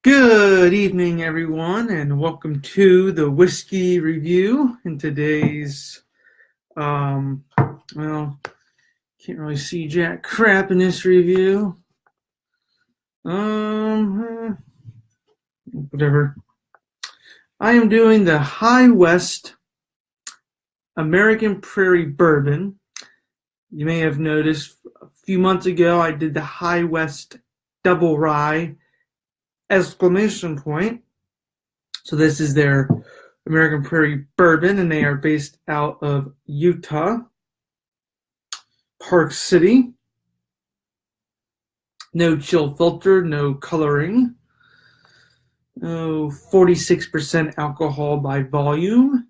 Good evening, everyone, and welcome to the Whiskey Review. In today's, well, can't really see jack crap in this review. Whatever. I am doing the High West American Prairie Bourbon. You may have noticed a few months ago I did the High West Double Rye ! So this is their American Prairie Bourbon, and they are based out of Utah, Park City. No chill filter, no coloring. 46% alcohol by volume.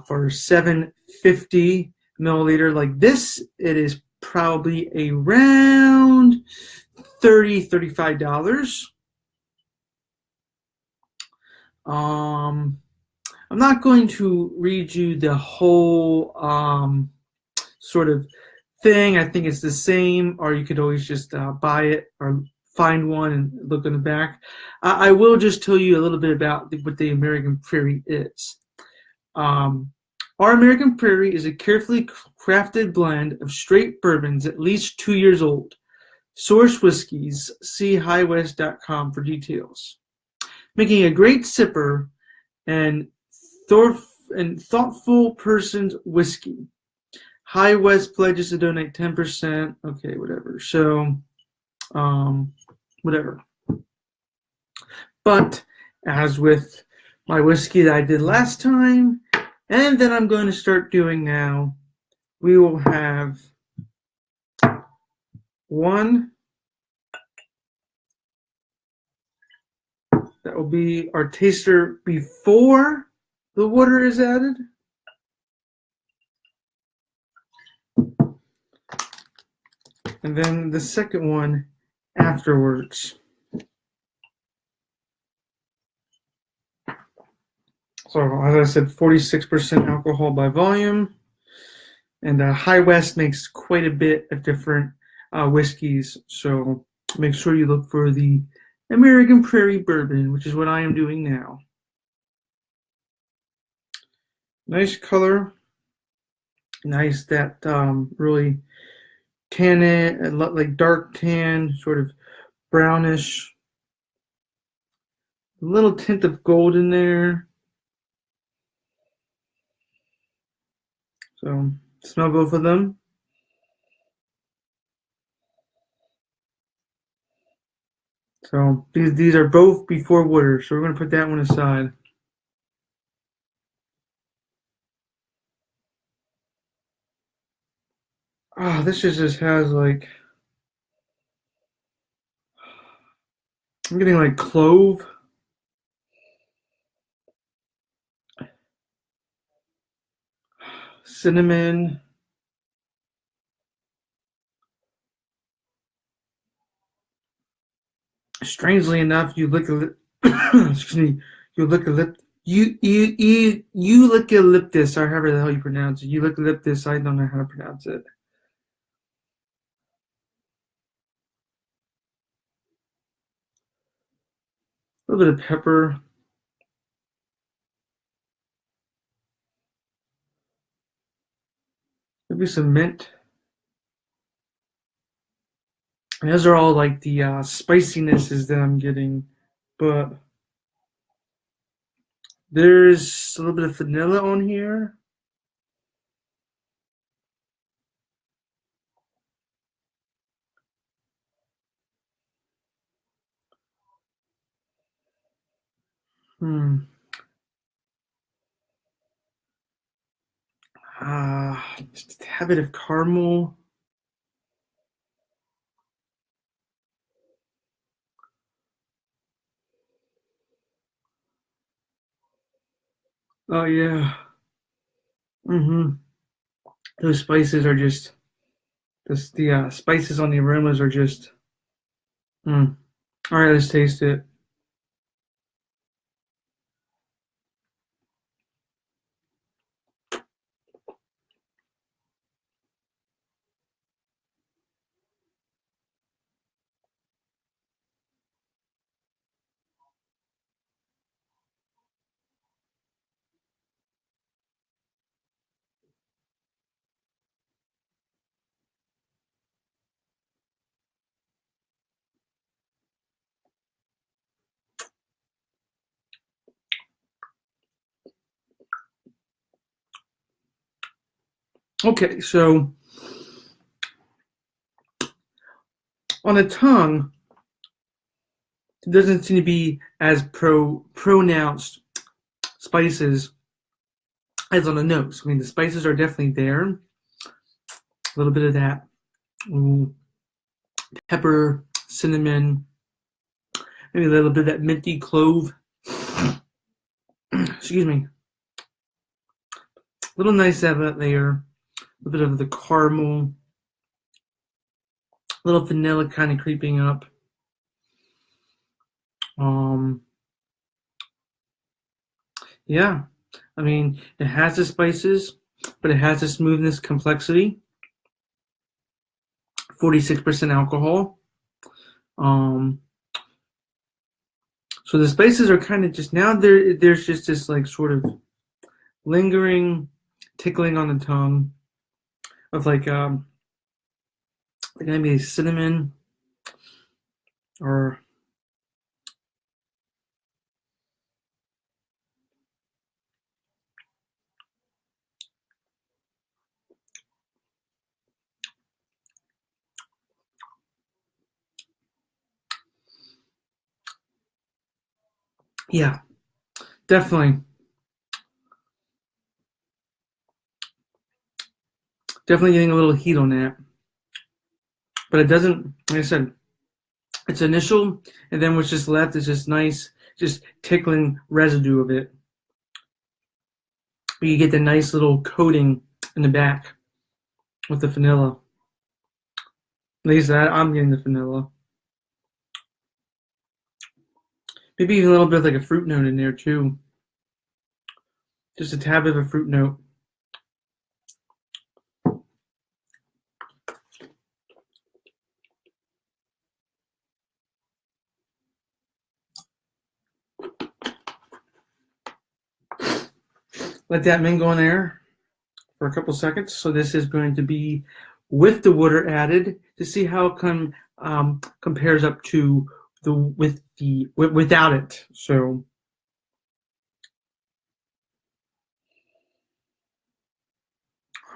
For 750 milliliter like this, it is probably around $35. I'm not going to read you the whole sort of thing. I think it's the same, or you could always just buy it or find one and look on the back. I will just tell you a little bit about what the American Prairie is. Our American Prairie is a carefully crafted blend of straight bourbons at least 2 years old. Source whiskeys, see highwest.com for details. Making a great sipper and thoughtful person's whiskey. High West pledges to donate 10%. Okay, whatever. So, whatever. But as with my whiskey that I did last time, and that I'm going to start doing now, we will have one that will be our taster before the water is added. And then the second one afterwards. So, as I said, 46% alcohol by volume. And High West makes quite a bit of different whiskeys. So make sure you look for the American Prairie Bourbon, which is what I am doing now. Nice color. Nice that really tan, like dark tan, sort of brownish. A little tint of gold in there. So smell both of them. So these are both before water, so we're going to put that one aside. This just has like, I'm getting like clove. Cinnamon. Strangely enough, you look at excuse me, you look at eucalyptus, or however the hell you pronounce it. Eucalyptus, I don't know how to pronounce it. A little bit of pepper. Maybe some mint. And those are all like the spicinesses that I'm getting, but there's a little bit of vanilla on here. Just a habit of caramel. Oh yeah. Those spices are just the spices on the aromas are just. All right, let's taste it. Okay, so on the tongue, it doesn't seem to be as pronounced spices as on the nose. I mean, the spices are definitely there. A little bit of that pepper, cinnamon, maybe a little bit of that minty clove. Excuse me. A little nice of that there. A little bit of the caramel. A little vanilla kind of creeping up. Yeah. I mean, it has the spices, but it has the smoothness, complexity. 46% alcohol. So the spices are kind of just now there's just this like sort of lingering tickling on the tongue of like maybe cinnamon or yeah, definitely getting a little heat on that, but it doesn't. Like I said, it's initial, and then what's just left is just nice, just tickling residue of it. But you get the nice little coating in the back with the vanilla. At least I'm getting the vanilla. Maybe even a little bit of like a fruit note in there too. Just a tad of a fruit note. Let that mingle in there for a couple seconds. So this is going to be with the water added to see how it compares up to without it. So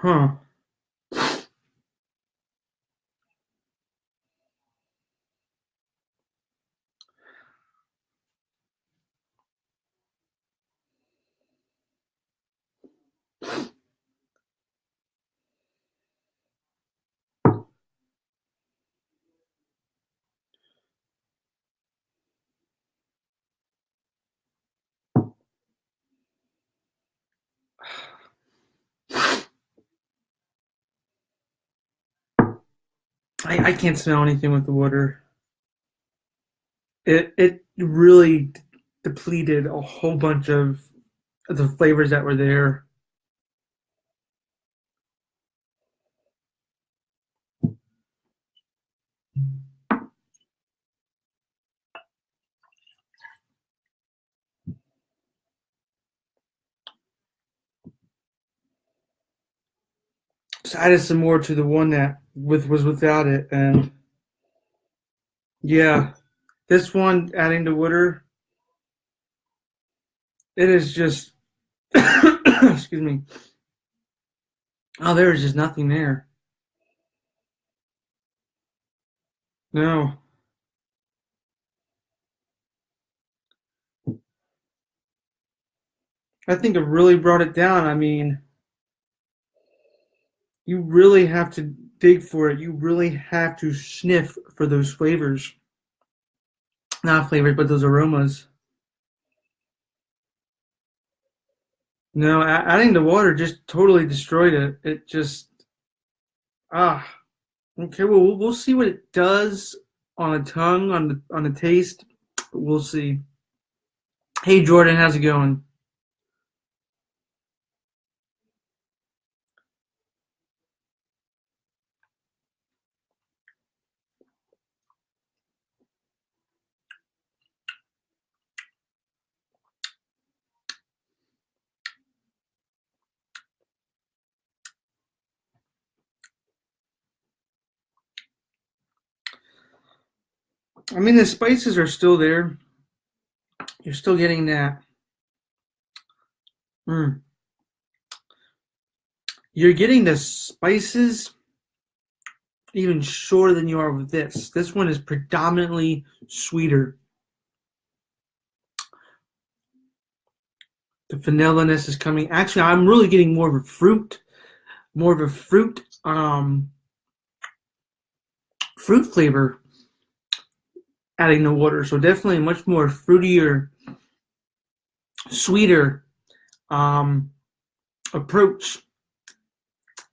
huh. I can't smell anything with the water. It really depleted a whole bunch of the flavors that were there. So I added some more to the one that was without it, and yeah, this one adding the water, it is just excuse me. Oh, there is just nothing there. No, I think it really brought it down. I mean, you really have to dig for it. You really have to sniff for those flavors. Not flavors, but those aromas. No, adding the water just totally destroyed it. It just ah. Okay, well we'll see what it does on the tongue, on the taste. We'll see. Hey Jordan, how's it going? I mean, the spices are still there. You're still getting that. Mm. You're getting the spices even shorter than you are with this. This one is predominantly sweeter. The vanilla-ness is coming. Actually, I'm really getting more of a fruit fruit flavor adding the water. So definitely much more fruitier, sweeter approach.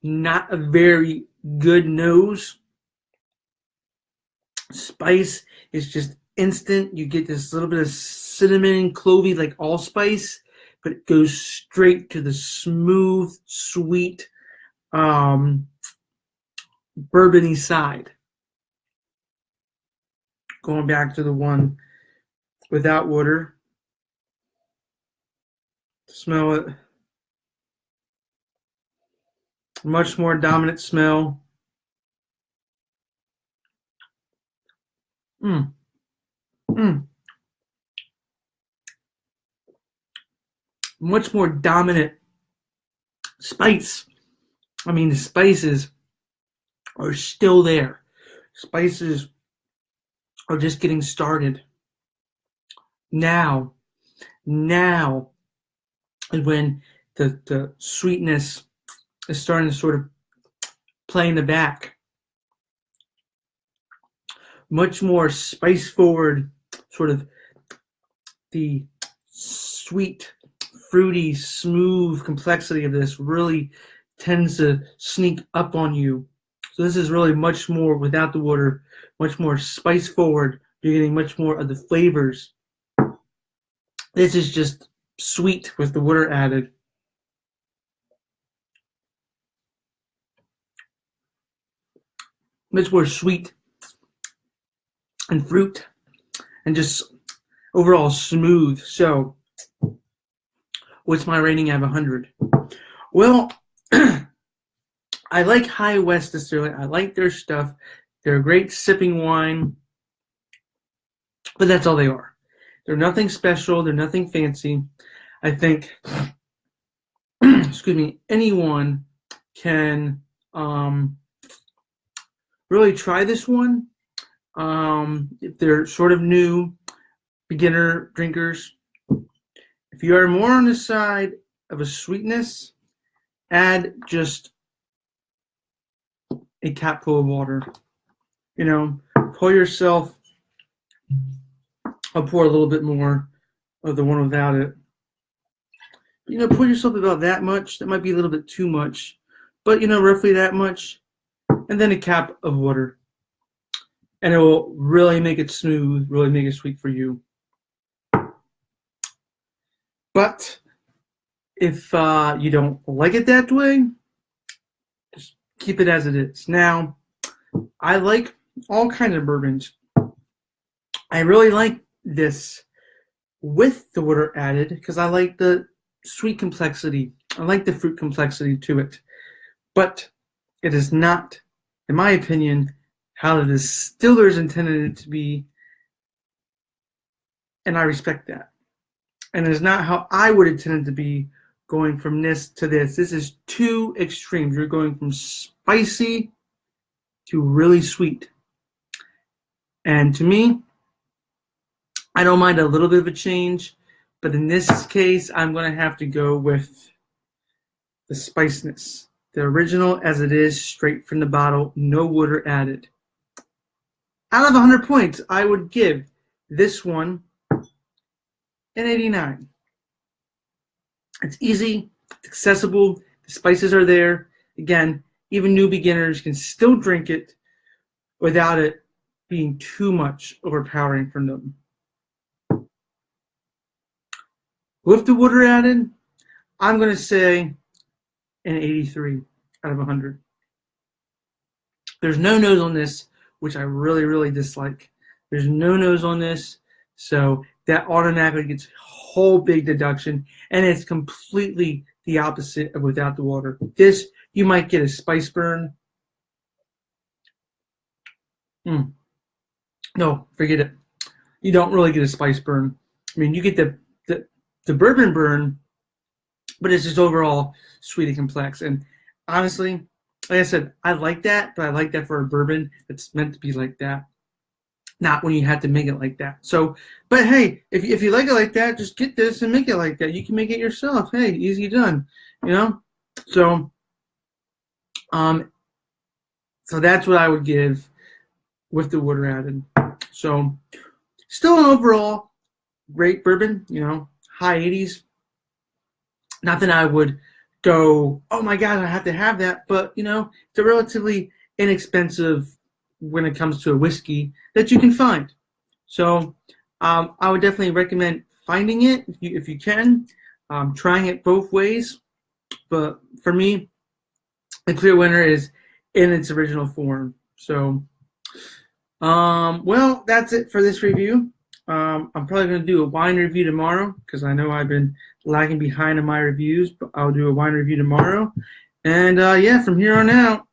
Not a very good nose. Spice is just instant. You get this little bit of cinnamon, clovey, like allspice, but it goes straight to the smooth, sweet, bourbony side. Going back to the one without water. Smell it. Much more dominant smell. Much more dominant spice. I mean, the spices are still there. Spices are just getting started. Now is when the sweetness is starting to sort of play in the back. Much more spice forward, sort of the sweet, fruity, smooth complexity of this really tends to sneak up on you. So this is really much more without the water, much more spice forward. You're getting much more of the flavors. This is just sweet with the water added. Much more sweet and fruit and just overall smooth. So what's my rating out of 100? Well, I like High West Distillery. I like their stuff. They're a great sipping wine, but that's all they are. They're nothing special. They're nothing fancy. I think, excuse me, anyone can really try this one. If they're sort of new, beginner drinkers. If you are more on the side of a sweetness, add just a capful of water. You know, pour yourself, I'll pour a little bit more of the one without it. You know, pour yourself about that much. That might be a little bit too much, but you know, roughly that much. And then a cap of water. And it will really make it smooth, really make it sweet for you. But if you don't like it that way, just keep it as it is. Now, I like all kinds of bourbons. I really like this with the water added because I like the sweet complexity. I like the fruit complexity to it. But it is not, in my opinion, how the distillers intended it to be, and I respect that. And it's not how I would intend it to be, going from this to this. This is two extremes. You're going from spicy to really sweet. And to me, I don't mind a little bit of a change, but in this case, I'm going to have to go with the spiciness. The original as it is, straight from the bottle, no water added. Out of 100 points, I would give this one an 89. It's easy, it's accessible, the spices are there. Again, even new beginners can still drink it without it being too much overpowering for them. With the water added, I'm going to say an 83 out of 100. There's no nose on this, which I really, really dislike. There's no nose on this, so that automatically gets a whole big deduction, and it's completely the opposite of without the water. This, you might get a spice burn. No, forget it. You don't really get a spice burn. I mean, you get the bourbon burn, but it's just overall sweet and complex. And honestly, like I said, I like that, but I like that for a bourbon that's meant to be like that, not when you have to make it like that. So, but hey, if you like it like that, just get this and make it like that. You can make it yourself. Hey, easy done, you know? So, um, so that's what I would give with the water added. So, still an overall great bourbon, you know, high 80s. Not that I would go, oh my God, I have to have that, but you know, it's a relatively inexpensive when it comes to a whiskey that you can find. So I would definitely recommend finding it if you can, trying it both ways. But for me, the clear winner is in its original form. So, well, that's it for this review. I'm probably going to do a wine review tomorrow because I know I've been lagging behind in my reviews, but I'll do a wine review tomorrow. And yeah, from here on out,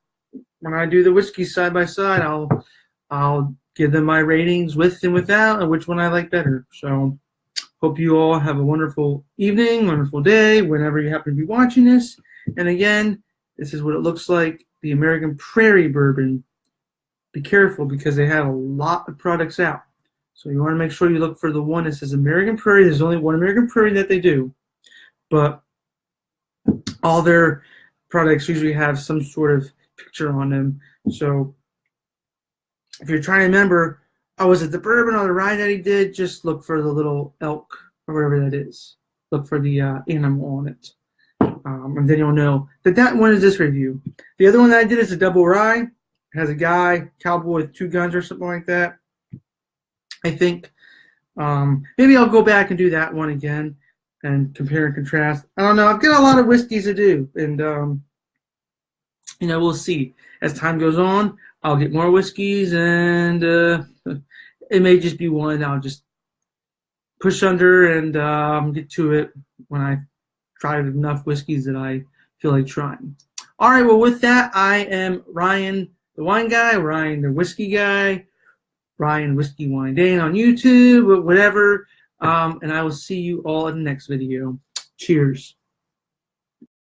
when I do the whiskey side by side, I'll give them my ratings with and without, and which one I like better. So, hope you all have a wonderful evening, wonderful day, whenever you happen to be watching this. And again, this is what it looks like, the American Prairie bourbon. Be careful because they have a lot of products out. So you want to make sure you look for the one that says American Prairie. There's only one American Prairie that they do. But all their products usually have some sort of picture on them. So if you're trying to remember, oh, was it the bourbon or the rye that he did? Just look for the little elk or whatever that is. Look for the animal on it. And then you'll know that one is this review. The other one that I did is a double rye. It has a guy, cowboy with 2 guns or something like that. I think maybe I'll go back and do that one again and compare and contrast. I don't know. I've got a lot of whiskeys to do, and you know, we'll see. As time goes on, I'll get more whiskeys, and it may just be one I'll just push under and get to it when I tried enough whiskeys that I feel like trying. All right, well, with that, I am Ryan, the wine guy, Ryan, the whiskey guy, Ryan Whiskey Wine Dane on YouTube, whatever. And I will see you all in the next video. Cheers.